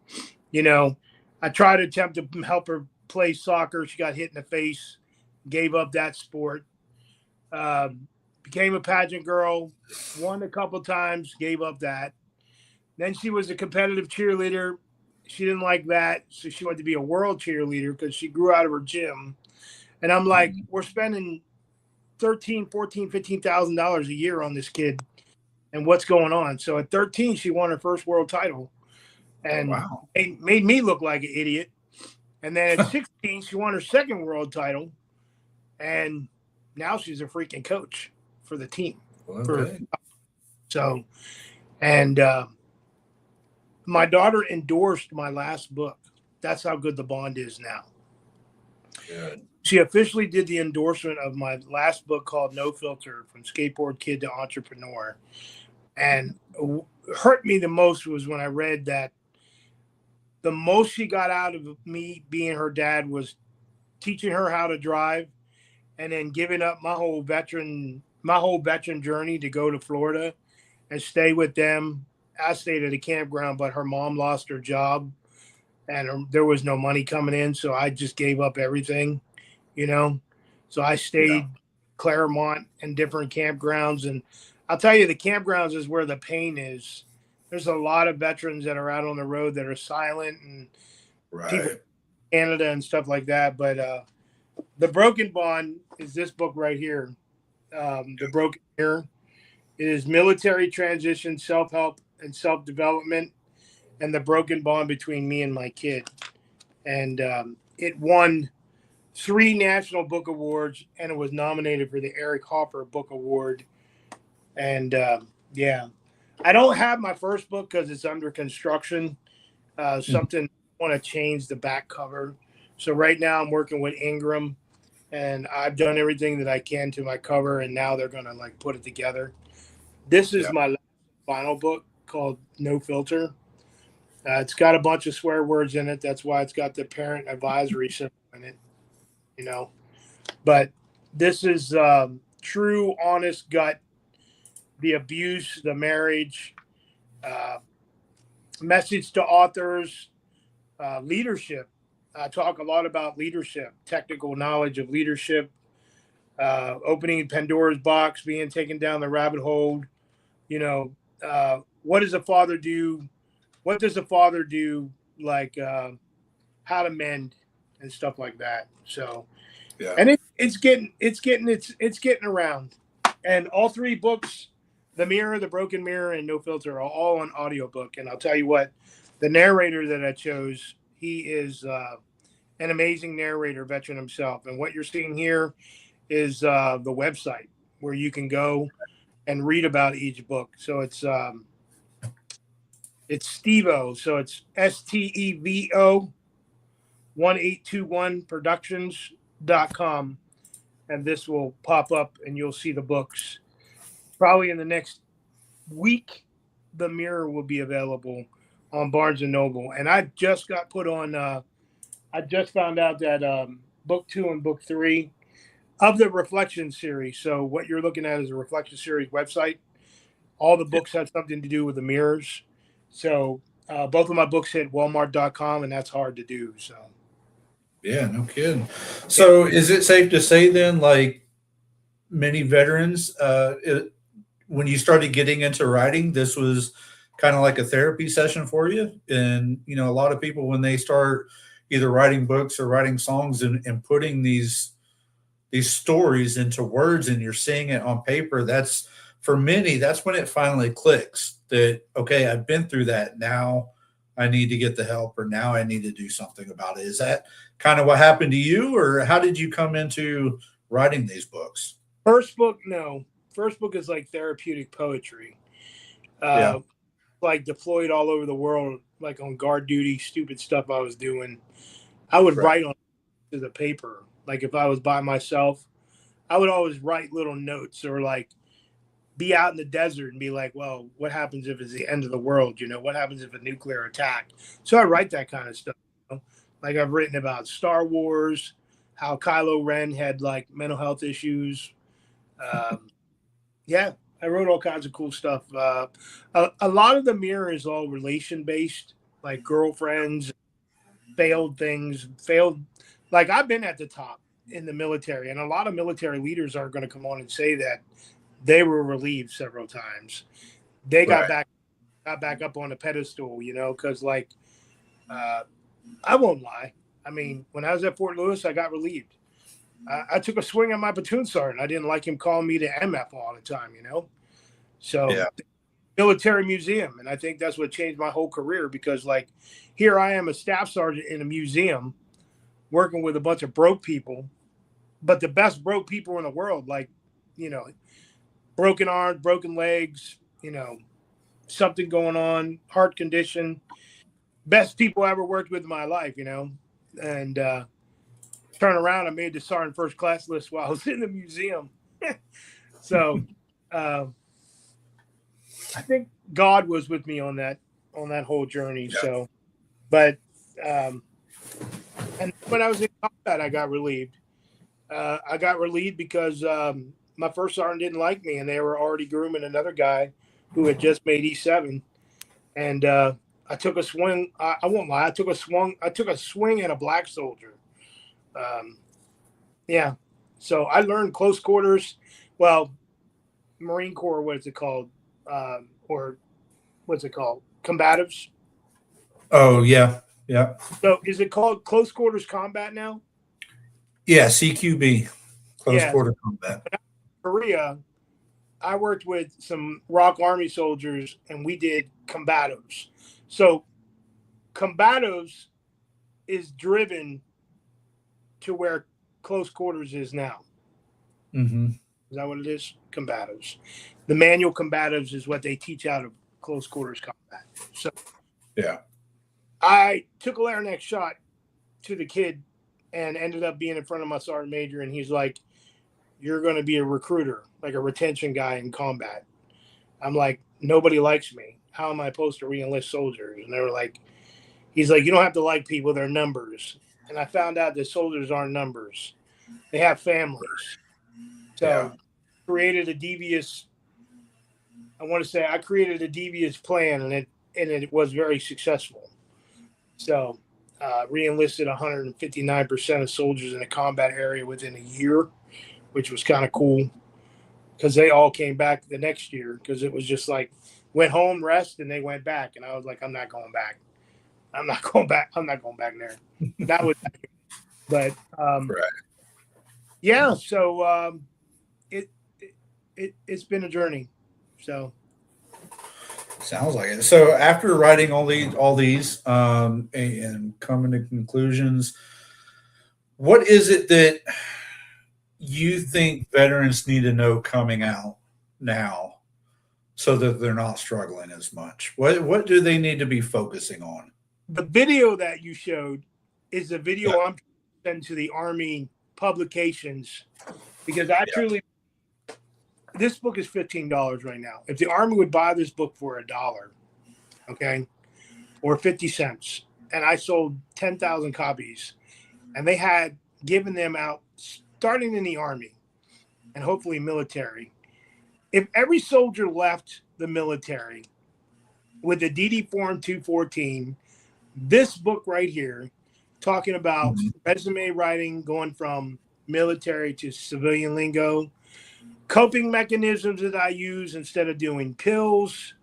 You know, I tried to attempt to help her play soccer. She got hit in the face, gave up that sport. Became a pageant girl, won a couple times, gave up that. Then she was a competitive cheerleader. She didn't like that, so she wanted to be a world cheerleader because she grew out of her gym. And I'm like, we're spending $13,000, $14,000, $15,000 a year on this kid, and what's going on? So at 13, she won her first world title. And it made me look like an idiot. And then at 16, she won her second world title. And now she's a freaking coach for the team. Okay. My daughter endorsed my last book. That's how good the bond is now. Good. She officially did the endorsement of my last book called No Filter, From Skateboard Kid to Entrepreneur. And hurt me the most was when I read that the most she got out of me being her dad was teaching her how to drive and then giving up my whole veteran journey to go to Florida and stay with them. I stayed at a campground, but her mom lost her job and there was no money coming in. So I just gave up everything, you know? So I stayed Claremont and different campgrounds. And I'll tell you, the campgrounds is where the pain is. There's a lot of veterans that are out on the road that are silent and people in Canada and stuff like that. But The Broken Bond is this book right here. The Broken Mirror. It is military transition, self-help, and self-development, and the broken bond between me and my kid. And it won 3 National Book Awards, and it was nominated for the Eric Hopper Book Award. And I don't have my first book because it's under construction. Something I want to change the back cover. So right now I'm working with Ingram, and I've done everything that I can to my cover, and now they're going to like put it together. This is my final book called No Filter. It's got a bunch of swear words in it. That's why it's got the parent advisory symbol in it, you know. But this is true, honest gut, the abuse, the marriage, message to authors, leadership. I talk a lot about leadership, technical knowledge of leadership, opening Pandora's box, being taken down the rabbit hole. You know, what does a father do? What does a father do? Like how to mend and stuff like that. So, and it's getting around. And all 3 books, The Mirror, The Broken Mirror, and No Filter, are all on audiobook. And I'll tell you what, the narrator that I chose, he is an amazing narrator, veteran himself. And what you're seeing here is the website where you can go and read about each book. So it's It's Stevo, so it's Stevo 1821 productions.com, and this will pop up and you'll see the books. Probably in the next week, the mirror will be available on Barnes and Noble. And I just got put on. I just found out that book 2 and book 3 of the Reflection series. So what you're looking at is a Reflection series website. All the books have something to do with the mirrors. So both of my books hit Walmart.com, and that's hard to do. So Yeah, no kidding. So is it safe to say then, like many veterans, when you started getting into writing, this was kind of like a therapy session for you? And, you know, a lot of people, when they start either writing books or writing songs and putting these stories into words and you're seeing it on paper, that's for many, that's when it finally clicks that, okay, I've been through that. Now I need to get the help, or now I need to do something about it. Is that kind of what happened to you, or how did you come into writing these books? first book, no. First book is like therapeutic poetry. Yeah. Like deployed all over the world, like on guard duty, stupid stuff I was doing. I would Right. write on to the paper. Like if I was by myself, I would always write little notes, or like be out in the desert and be like, well, what happens if it's the end of the world? You know, what happens if a nuclear attack? So I write that kind of stuff. You know? Like I've written about Star Wars, how Kylo Ren had like mental health issues. Yeah, I wrote all kinds of cool stuff. A lot of the mirror is all relation based, like girlfriends, failed things, failed. Like I've been at the top in the military, and a lot of military leaders are going to come on and say that they were relieved several times. They got Right. back up on the pedestal, you know, because like I won't lie. I mean, when I was at Fort Lewis, I got relieved. I took a swing at my platoon sergeant. I didn't like him calling me the MF all the time, you know. So Yeah. military museum, and I think that's what changed my whole career, because like here I am, a staff sergeant in a museum working with a bunch of broke people, but the best broke people in the world, like, you know, broken arms, broken legs, you know, something going on, heart condition, best people I ever worked with in my life, you know. And turn around, I made the sergeant first class list while I was in the museum. So I think God was with me on that whole journey. Yeah. So, but and when I was in combat, I got relieved. I got relieved because my first sergeant didn't like me, and they were already grooming another guy who had just made E7. And I took a swing. I won't lie. I took a swing at a black soldier. Yeah. So I learned close quarters. Well, Marine Corps, what is it called? Or what's it called? Combatives. Oh, yeah. Yeah. So is it called close quarters combat now? Yeah. CQB, close Yeah. quarter combat. Korea, I worked with some ROK Army soldiers, and we did combatives. So combatives is driven to where close quarters is now. Mm-hmm. Is that what it is? Combatives. The manual combatives is what they teach out of close quarters combat. So Yeah. I took a Larinac shot to the kid and ended up being in front of my sergeant major, and he's like, you're going to be a recruiter, like a retention guy in combat. I'm like, nobody likes me. How am I supposed to re-enlist soldiers? And they were like, he's like, you don't have to like people, they're numbers. And I found out that soldiers aren't numbers. They have families. So Yeah. created a devious, I created a devious plan, and it was very successful. So re-enlisted 159% of soldiers in the combat area within a year, which was kind of cool, because they all came back the next year, because it was just like went home, rest, and they went back. And I was like, I'm not going back. I'm not going back there. That was, but Right. yeah. So it's been a journey. So Sounds like it. So after writing all these and coming to conclusions, what is it that you think veterans need to know coming out now so that they're not struggling as much? What do they need to be focusing on? The video that you showed is the video Yeah. I'm sending to the Army publications, because I truly, this book is $15 right now. If the Army would buy this book for $1, okay, or 50 cents, and I sold 10,000 copies, and they had given them out starting in the Army and hopefully military. If every soldier left the military with the DD Form 214, this book right here, talking about resume writing, going from military to civilian lingo, coping mechanisms that I use instead of doing pills,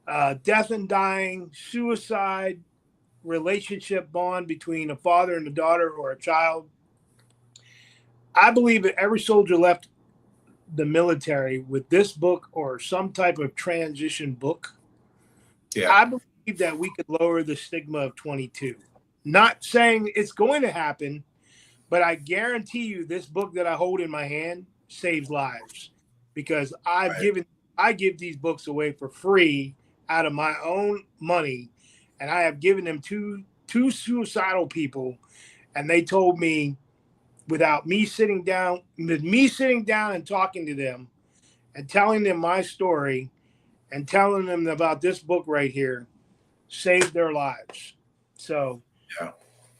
death and dying, suicide, relationship bond between a father and a daughter or a child. I believe that every soldier left the military with this book or some type of transition book. Yeah. I believe that we could lower the stigma of 22. Not saying it's going to happen, but I guarantee you this book that I hold in my hand saves lives, because I give these books away for free out of my own money, and I have given them two suicidal people, and they told me, without me sitting down and talking to them and telling them my story and telling them about this book right here, saved their lives. So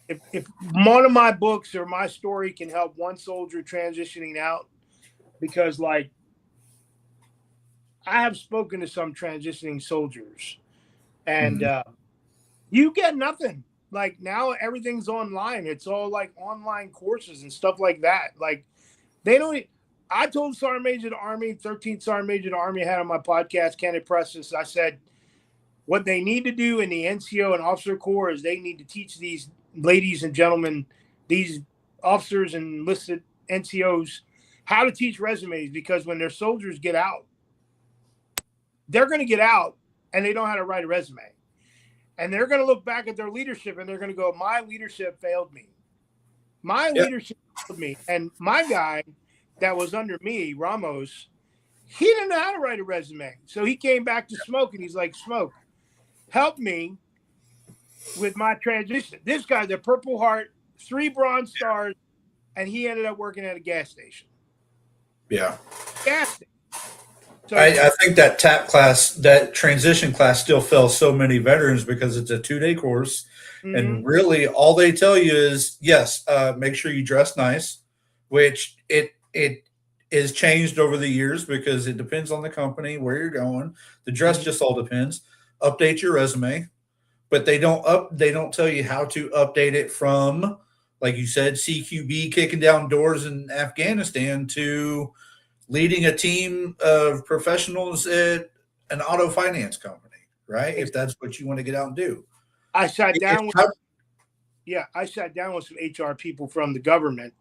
if one of my books or my story can help one soldier transitioning out, because like I have spoken to some transitioning soldiers, and you get nothing. Like now everything's online. It's all like online courses and stuff like that. Like they don't. I told Sergeant Major of the Army, 13th Sergeant Major of the Army, I had on my podcast, Kenneth Preston. I said, what they need to do in the NCO and Officer Corps is they need to teach these ladies and gentlemen, these officers and enlisted NCOs, how to teach resumes, because when their soldiers get out, they're going to get out and they don't know how to write a resume. And they're going to look back at their leadership and they're going to go, my leadership failed me. My leadership failed me. And my guy that was under me, Ramos, he didn't know how to write a resume. So he came back to Smoke and he's like, Smoke, help me with my transition. This guy's a Purple Heart, 3 Bronze Stars, and he ended up working at a gas station. Yeah. Gas station. So I think that TAP class, that transition class, still fails so many veterans because it's a 2-day course. And really all they tell you is, yes, make sure you dress nice, which it is changed over the years because it depends on the company, where you're going. The dress just all depends. Update your resume, but they don't tell you how to update it from, like you said, CQB kicking down doors in Afghanistan to leading a team of professionals at an auto finance company, right? If that's what you want to get out and do. I sat down with some HR people from the government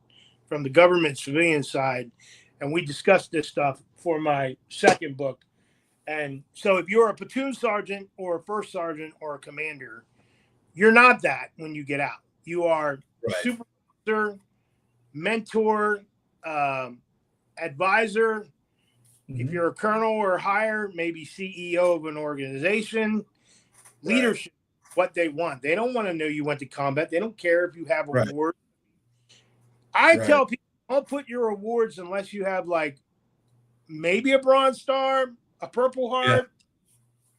civilian side, and we discussed this stuff for my second book. And so if you're a platoon sergeant or a first sergeant or a commander, you're not that when you get out. You are supervisor, mentor, advisor. If you're a colonel or higher, maybe CEO of an organization. Leadership, what they want. They don't want to know you went to combat. They don't care if you have awards. I tell people, don't put your awards unless you have like maybe a Bronze Star, a Purple Heart.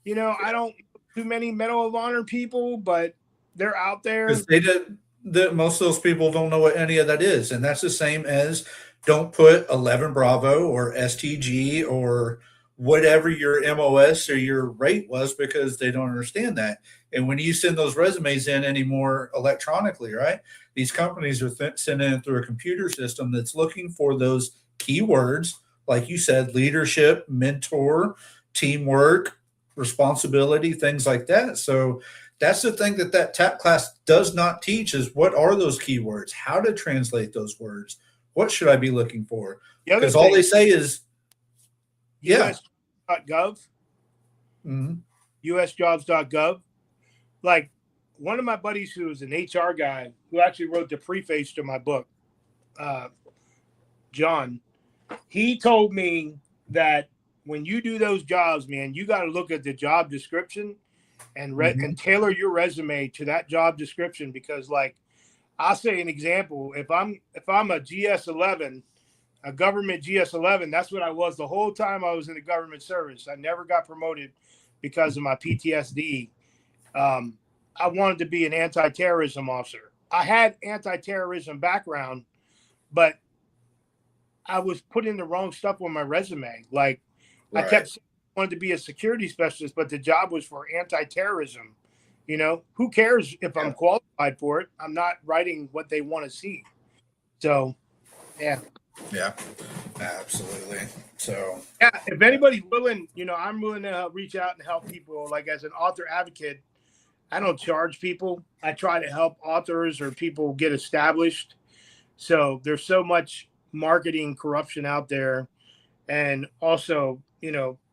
You know, I don't too many Medal of Honor people, but they're out there. Most of those people don't know what any of that is. And that's the same as don't put 11 Bravo or STG or whatever your MOS or your rate was, because they don't understand that. And when you send those resumes in anymore electronically, right, these companies are sending it through a computer system that's looking for those keywords, like you said, leadership, mentor, teamwork, responsibility, things like that. So that's the thing that TAP class does not teach, is what are those keywords, how to translate those words, what should I be looking for? Because all they say is US.gov, usjobs.gov. Like one of my buddies who is an HR guy who actually wrote the preface to my book, John, he told me that when you do those jobs, man, you got to look at the job description and Mhm. tailor your resume to that job description. Because, like, I'll say an example. If I'm a GS-11, a government GS-11, that's what I was the whole time I was in the government service. I never got promoted because of my PTSD. I wanted to be an anti-terrorism officer. I had anti-terrorism background, but I was putting the wrong stuff on my resume. Like, I Right. kept saying I wanted to be a security specialist, but the job was for anti-terrorism. You know, who cares if I'm qualified for it? I'm not writing what they want to see. So, yeah. Yeah, absolutely. So, Yeah, if anybody's willing, I'm willing to reach out and help people. Like, as an author advocate, I don't charge people. I try to help authors or people get established. So there's so much marketing corruption out there. And also,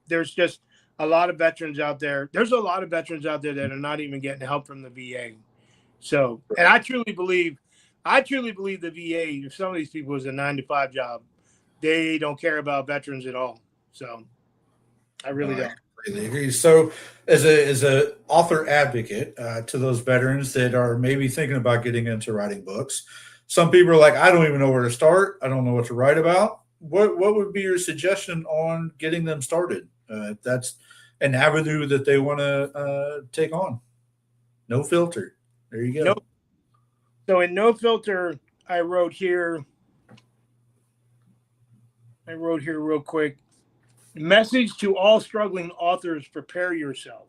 there's just a lot of veterans out there. There's a lot of veterans out there that are not even getting help from the VA. So, and I truly believe the VA, if some of these people is a 9-to-5 job, they don't care about veterans at all. So I really no, I don't. completely agree. So, as a author advocate to those veterans that are maybe thinking about getting into writing books, some people are like, I don't even know where to start. I don't know what to write about. What would be your suggestion on getting them started? If that's an avenue that they want to take on. No filter. There you go. Nope. So in No Filter, I wrote here real quick. Message to all struggling authors: prepare yourself.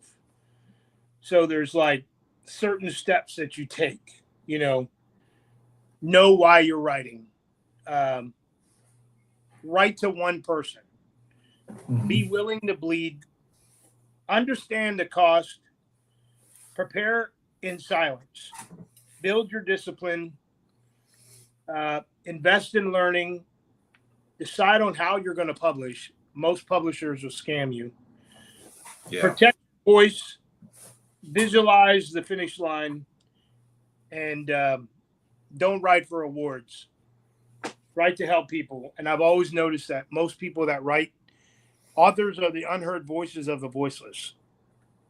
So there's like certain steps that you take. Know why you're writing. Write to one person. Mhm. Be willing to bleed. Understand the cost. Prepare in silence. Build your discipline. Invest in learning. Decide on how you're going to publish. Most publishers will scam you. Yeah. Protect your voice. Visualize the finish line. And don't write for awards. Write to help people. And I've always noticed that most people that write, authors are the unheard voices of the voiceless.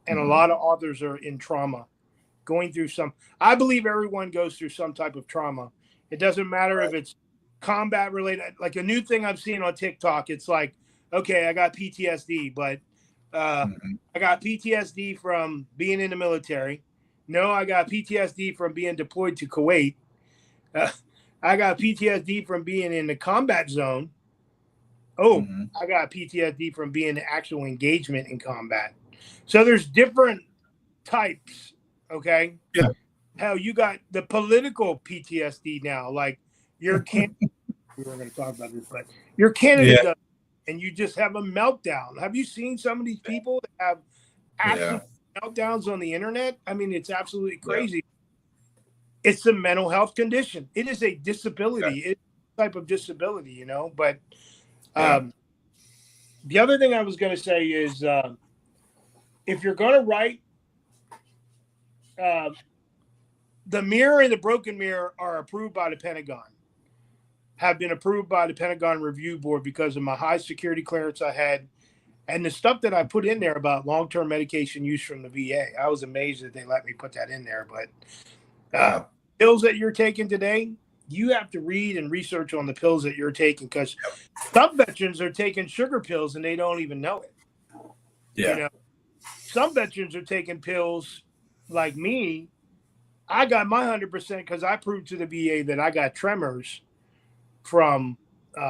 And a lot of authors are in trauma, going through I believe everyone goes through some type of trauma. It doesn't matter if it's combat related. Like a new thing I'm seeing on TikTok, it's like, okay, I got PTSD, but I got PTSD from being in the military. No, I got PTSD from being deployed to Kuwait. I got PTSD from being in the combat zone. Oh, I got PTSD from being in actual engagement in combat. So there's different types, okay? Yeah. Hell, you got the political PTSD now. Like your candidate, we weren't going to talk about this, but your candidate does, and you just have a meltdown. Have you seen some of these people that have absolute meltdowns on the internet? I mean, it's absolutely crazy. Yeah. It's a mental health condition. It is a disability. It's a type of disability, But the other thing I was going to say is if you're going to write, the mirror and the broken mirror are approved by the Pentagon, have been approved by the Pentagon Review Board because of my high security clearance I had and the stuff that I put in there about long-term medication use from the VA. I was amazed that they let me put that in there. But pills that you're taking today, you have to read and research on the pills that you're taking, because some veterans are taking sugar pills and they don't even know it. Yeah. Some veterans are taking pills like me. I got my 100% because I proved to the VA that I got tremors from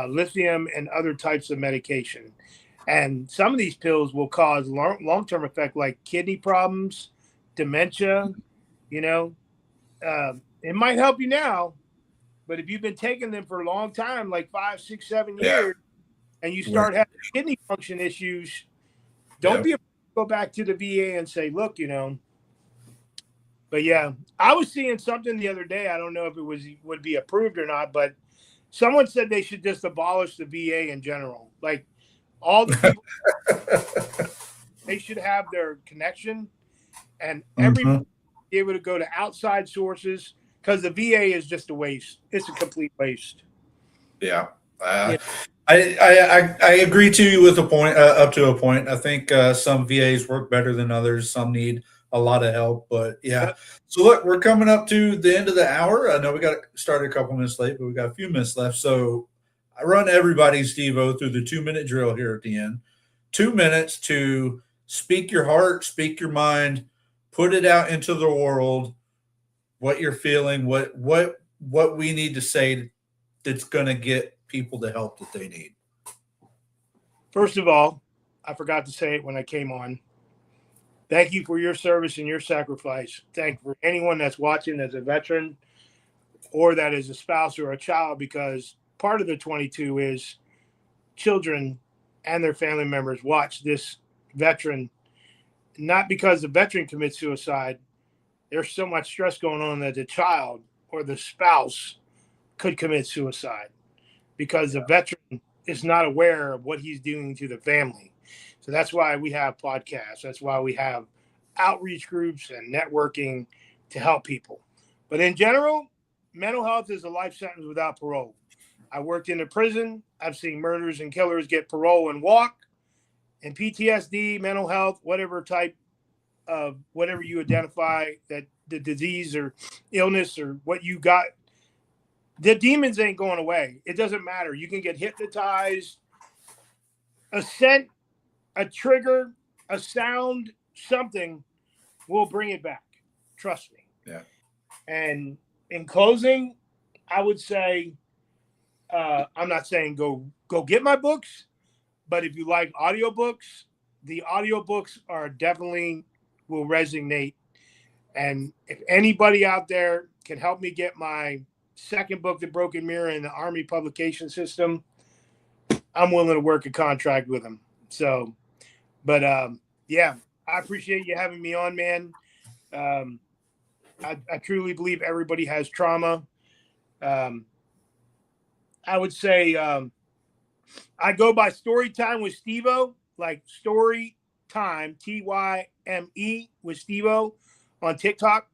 lithium and other types of medication. And some of these pills will cause long-term effect like kidney problems, dementia. It might help you now, but if you've been taking them for a long time, like 5, 6, 7 years, and you start having kidney function issues, don't be afraid to go back to the VA and say, look, But yeah, I was seeing something the other day. I don't know if it would be approved or not, but someone said they should just abolish the VA in general. Like all the people, they should have their connection, and everybody be able to go to outside sources, because the VA is just a waste. It's a complete waste. Yeah. I agree to you with a point, up to a point. I think some VAs work better than others. Some need a lot of help, but yeah. Yep. So look, we're coming up to the end of the hour. I know we got started a couple minutes late, but we got a few minutes left. So I run everybody's Stevo through the 2 minute drill here at the end. 2 minutes to speak your heart, speak your mind, put it out into the world. What you're feeling, what we need to say that's going to get people the help that they need. First of all, I forgot to say it when I came on. Thank you for your service and your sacrifice. Thank you for anyone that's watching as a veteran or that is a spouse or a child, because part of the 22 is children and their family members watch this veteran, not because the veteran commits suicide. There's so much stress going on that the child or the spouse could commit suicide because the veteran is not aware of what he's doing to the family. So that's why we have podcasts. That's why we have outreach groups and networking to help people. But in general, mental health is a life sentence without parole. I worked in a prison. I've seen murderers and killers get parole and walk. And PTSD, mental health, whatever type of whatever you identify that the disease or illness or what you got, the demons ain't going away. It doesn't matter. You can get hypnotized. A scent, a trigger, a sound, something will bring it back. Trust me. Yeah. And in closing, I would say, I'm not saying go get my books, but if you like audiobooks, the audiobooks are definitely will resonate. And if anybody out there can help me get my second book, The Broken Mirror, in the Army publication system, I'm willing to work a contract with them. So, but yeah, I appreciate you having me on, man. I truly believe everybody has trauma. I would say I go by Story Time with Stevo, like Story Time, TYME with Stevo on TikTok.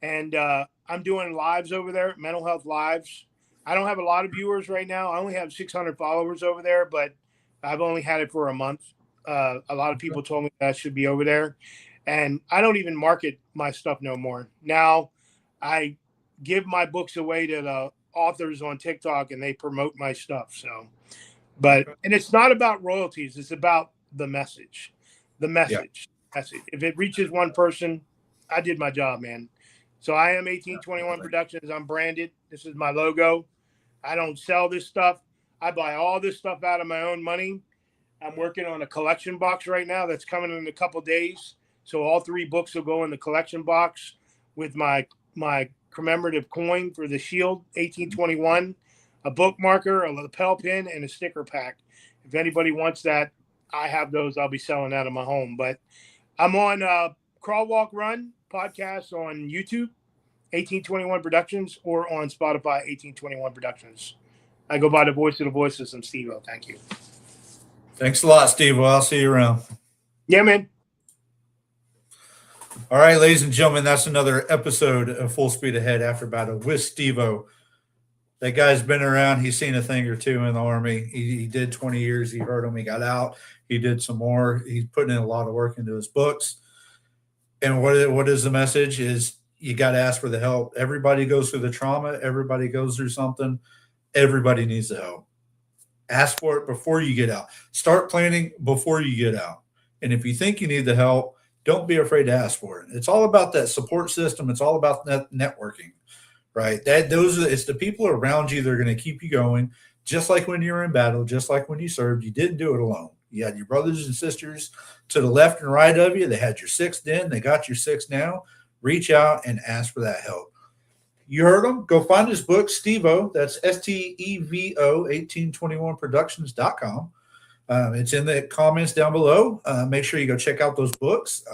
And I'm doing lives over there, mental health lives. I don't have a lot of viewers right now. I only have 600 followers over there, but I've only had it for a month. A lot of people told me that I should be over there. And I don't even market my stuff no more. Now I give my books away to the authors on TikTok and they promote my stuff. So, and it's not about royalties. It's about the message. The message. Yeah. If it reaches one person, I did my job, man. So I am 1821 Productions. I'm branded. This is my logo. I don't sell this stuff. I buy all this stuff out of my own money. I'm working on a collection box right now that's coming in a couple days. So all 3 books will go in the collection box with my commemorative coin for the shield, 1821, a bookmarker, a lapel pin, and a sticker pack. If anybody wants that, I have those. I'll be selling out of my home. But I'm on Crawl, Walk, Run podcast on YouTube, 1821 Productions, or on Spotify, 1821 Productions. I go by the voice of the Voiceless. I'm Stevo. Thank you. Thanks a lot, Steve. Well, I'll see you around. Yeah, man. All right, ladies and gentlemen, that's another episode of Full Speed Ahead After Battle with Stevo. That guy's been around. He's seen a thing or two in the Army. He did 20 years. He heard him. He got out. He did some more. He's putting in a lot of work into his books. And what is the message is you got to ask for the help. Everybody goes through the trauma. Everybody goes through something. Everybody needs the help. Ask for it before you get out. Start planning before you get out. And if you think you need the help, don't be afraid to ask for it. It's all about that support system. It's all about networking, right? It's the people around you that are going to keep you going. Just like when you were in battle, just like when you served, you didn't do it alone. You had your brothers and sisters to the left and right of you. They had your 6th in. They got your 6th now. Reach out and ask for that help. You heard them. Go find his book, Stevo. That's STEVO, 1821productions.com. It's in the comments down below. Make sure you go check out those books.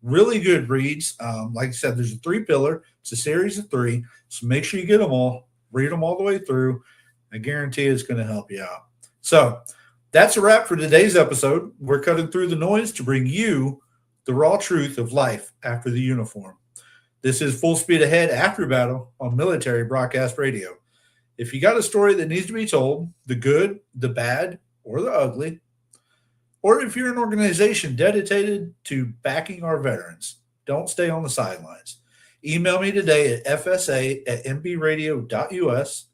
Really good reads. Like I said, there's a 3-pillar. It's a series of 3. So make sure you get them all. Read them all the way through. I guarantee it's going to help you out. So that's a wrap for today's episode. We're cutting through the noise to bring you the raw truth of life after the uniform. This is Full Speed Ahead After Battle on Military Broadcast Radio. If you got a story that needs to be told, the good, the bad, or the ugly, or if you're an organization dedicated to backing our veterans, don't stay on the sidelines. Email me today at fsa@mbradio.us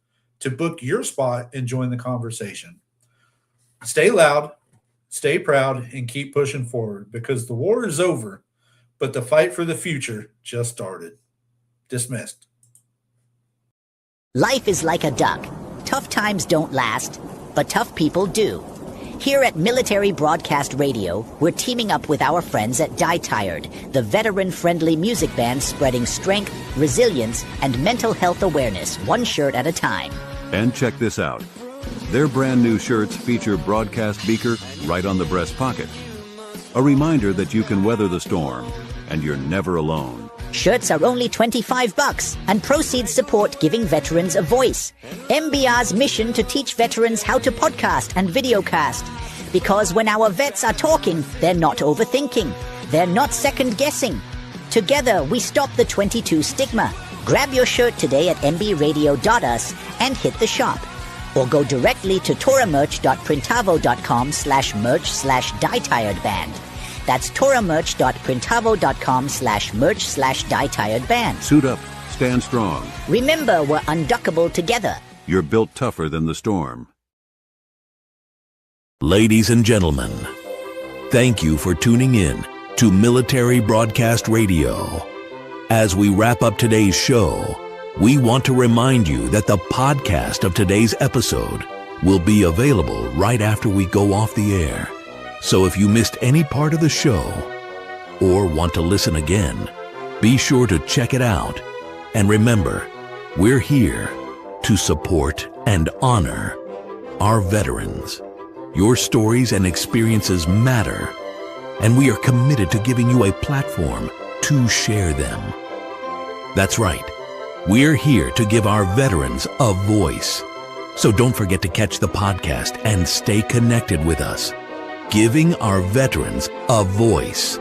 to book your spot and join the conversation. Stay loud, stay proud, and keep pushing forward because the war is over, but the fight for the future just started. Dismissed. Life is like a duck. Tough times don't last, but tough people do. Here at Military Broadcast Radio, we're teaming up with our friends at Die Tired, the veteran-friendly music band spreading strength, resilience, and mental health awareness one shirt at a time. And check this out. Their brand new shirts feature broadcast beaker right on the breast pocket. A reminder that you can weather the storm, and you're never alone. Shirts are only $25, and proceeds support giving veterans a voice. MBR's mission to teach veterans how to podcast and videocast. Because when our vets are talking, they're not overthinking. They're not second-guessing. Together, we stop the 22 stigma. Grab your shirt today at mbradio.us and hit the shop. Or go directly to toramerch.printavo.com/merch/dietiredband. That's toramerch.printavo.com/merch/dietiredband. Suit up, stand strong. Remember, we're unduckable together. You're built tougher than the storm. Ladies and gentlemen, thank you for tuning in to Military Broadcast Radio. As we wrap up today's show, we want to remind you that the podcast of today's episode will be available right after we go off the air. So if you missed any part of the show or want to listen again, be sure to check it out. And remember, we're here to support and honor our veterans. Your stories and experiences matter, and we are committed to giving you a platform to share them. That's right. We're here to give our veterans a voice. So don't forget to catch the podcast and stay connected with us. Giving our veterans a voice.